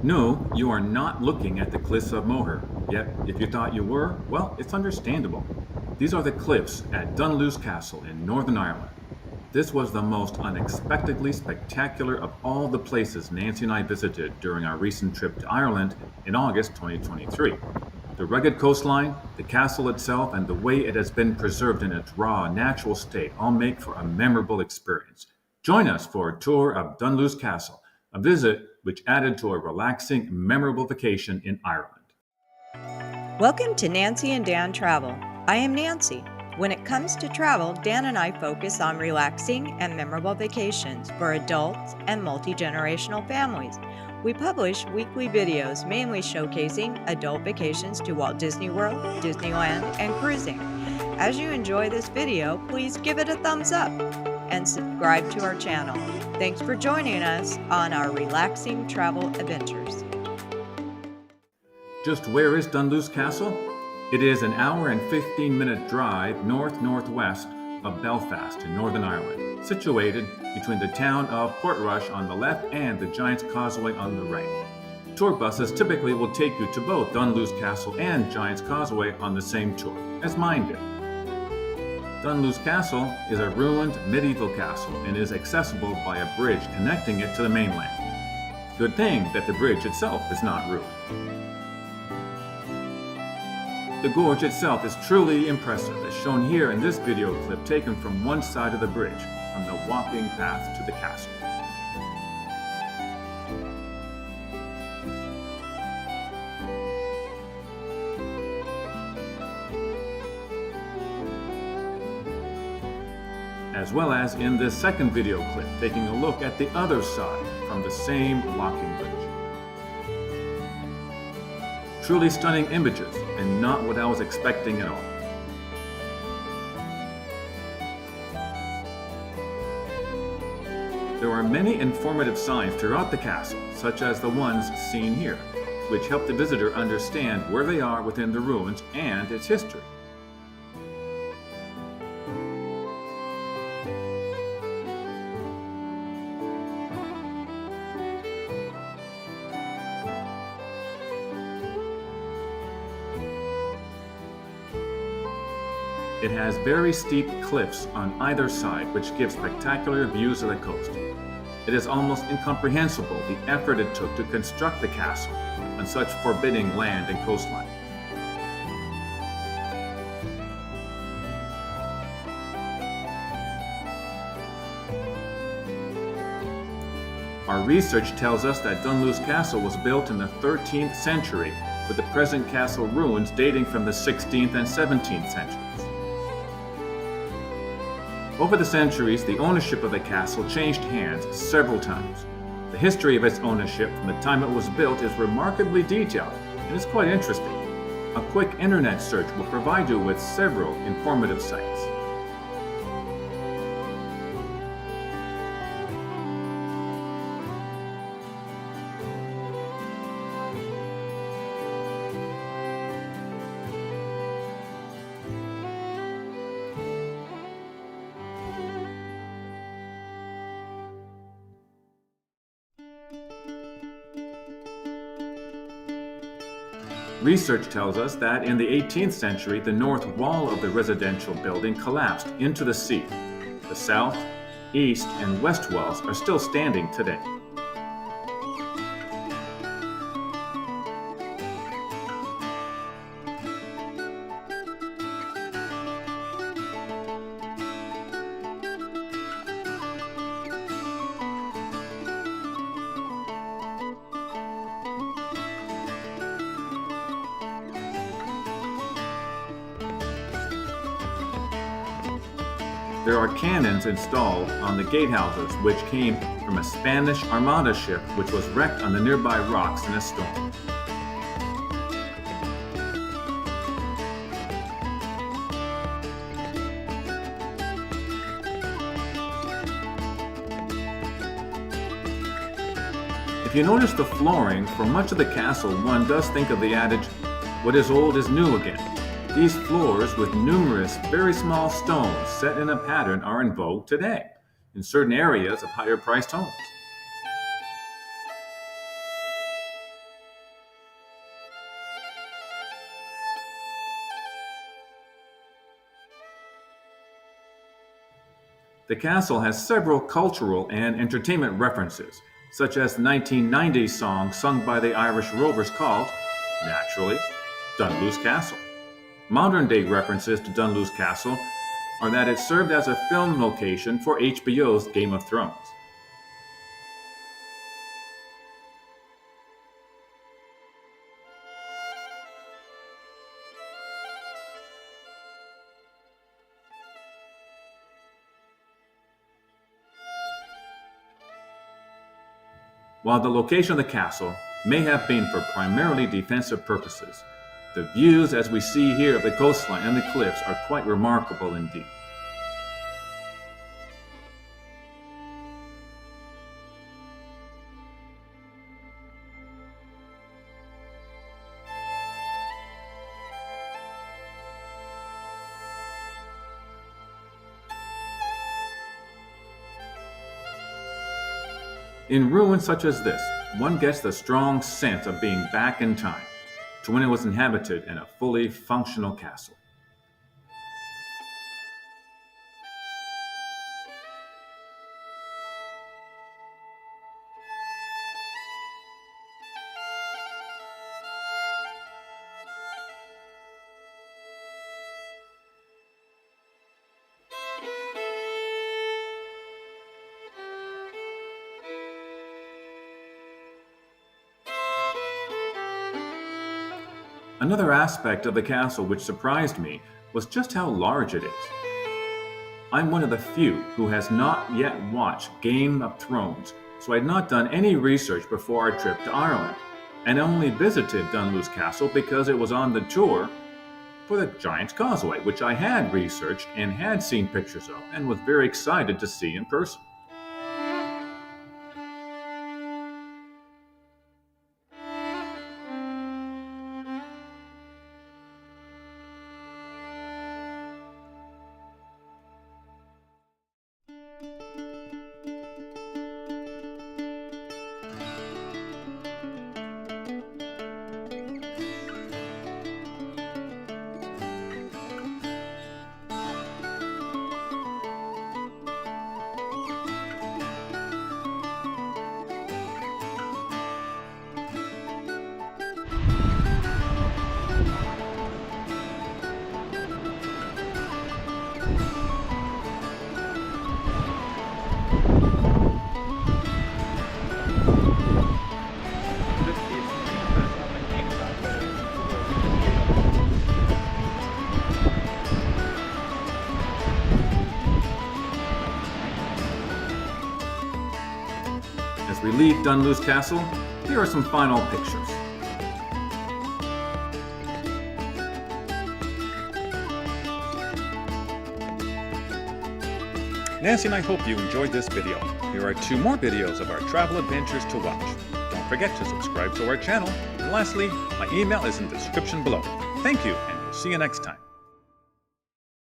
No, you are not looking at the cliffs of Moher. Yet, if you thought you were, well, it's understandable. These are the cliffs at Dunluce Castle in Northern Ireland. This was the most unexpectedly spectacular of all the places Nancy and I visited during our recent trip to Ireland in August 2023. The rugged coastline, the castle itself, and the way it has been preserved in its raw, natural state all make for a memorable experience. Join us for a tour of Dunluce Castle, a visit which added to a relaxing, memorable vacation in Ireland. Welcome to Nancy and Dan Travel. I am Nancy. When it comes to travel, Dan and I focus on relaxing and memorable vacations for adults and multi-generational families. We publish weekly videos mainly showcasing adult vacations to Walt Disney World, Disneyland, and cruising. As you enjoy this video, please give it a thumbs up and subscribe to our channel. Thanks for joining us on our relaxing travel adventures. Just where is Dunluce Castle? It is an hour and 15-minute drive north-northwest of Belfast in Northern Ireland, situated between the town of Portrush on the left and the Giant's Causeway on the right. Tour buses typically will take you to both Dunluce Castle and Giant's Causeway on the same tour, as mine did. Dunluce Castle is a ruined medieval castle and is accessible by a bridge connecting it to the mainland. Good thing that the bridge itself is not ruined. The gorge itself is truly impressive, as shown here in this video clip taken from one side of the bridge, from the walking path to the castle. As well as in this second video clip, taking a look at the other side from the same walking bridge. Truly stunning images, and not what I was expecting at all. There are many informative signs throughout the castle, such as the ones seen here, which help the visitor understand where they are within the ruins and its history. It has very steep cliffs on either side, which give spectacular views of the coast. It is almost incomprehensible the effort it took to construct the castle on such forbidding land and coastline. Our research tells us that Dunluce Castle was built in the 13th century, with the present castle ruins dating from the 16th and 17th centuries. Over the centuries, the ownership of the castle changed hands several times. The history of its ownership from the time it was built is remarkably detailed and is quite interesting. A quick internet search will provide you with several informative sites. Research tells us that in the 18th century, the north wall of the residential building collapsed into the sea. The south, east, and west walls are still standing today. There are cannons installed on the gatehouses, which came from a Spanish Armada ship which was wrecked on the nearby rocks in a storm. If you notice the flooring for much of the castle, one does think of the adage, "What is old is new again." These floors with numerous very small stones set in a pattern are in vogue today in certain areas of higher priced homes. The castle has several cultural and entertainment references, such as the 1990s song sung by the Irish Rovers called, naturally, Dunluce Castle. Modern-day references to Dunluce Castle are that it served as a film location for HBO's Game of Thrones. While the location of the castle may have been for primarily defensive purposes, the views as we see here of the coastline and the cliffs are quite remarkable indeed. In ruins such as this, one gets the strong sense of being back in time, to when it was inhabited in a fully functional castle. Another aspect of the castle which surprised me was just how large it is. I'm one of the few who has not yet watched Game of Thrones, so I had not done any research before our trip to Ireland, and only visited Dunluce Castle because it was on the tour for the Giant's Causeway, which I had researched and had seen pictures of and was very excited to see in person. As we leave Dunluce Castle, here are some final pictures. Nancy and I hope you enjoyed this video. Here are 2 more videos of our travel adventures to watch. Don't forget to subscribe to our channel. And lastly, my email is in the description below. Thank you, and we'll see you next time.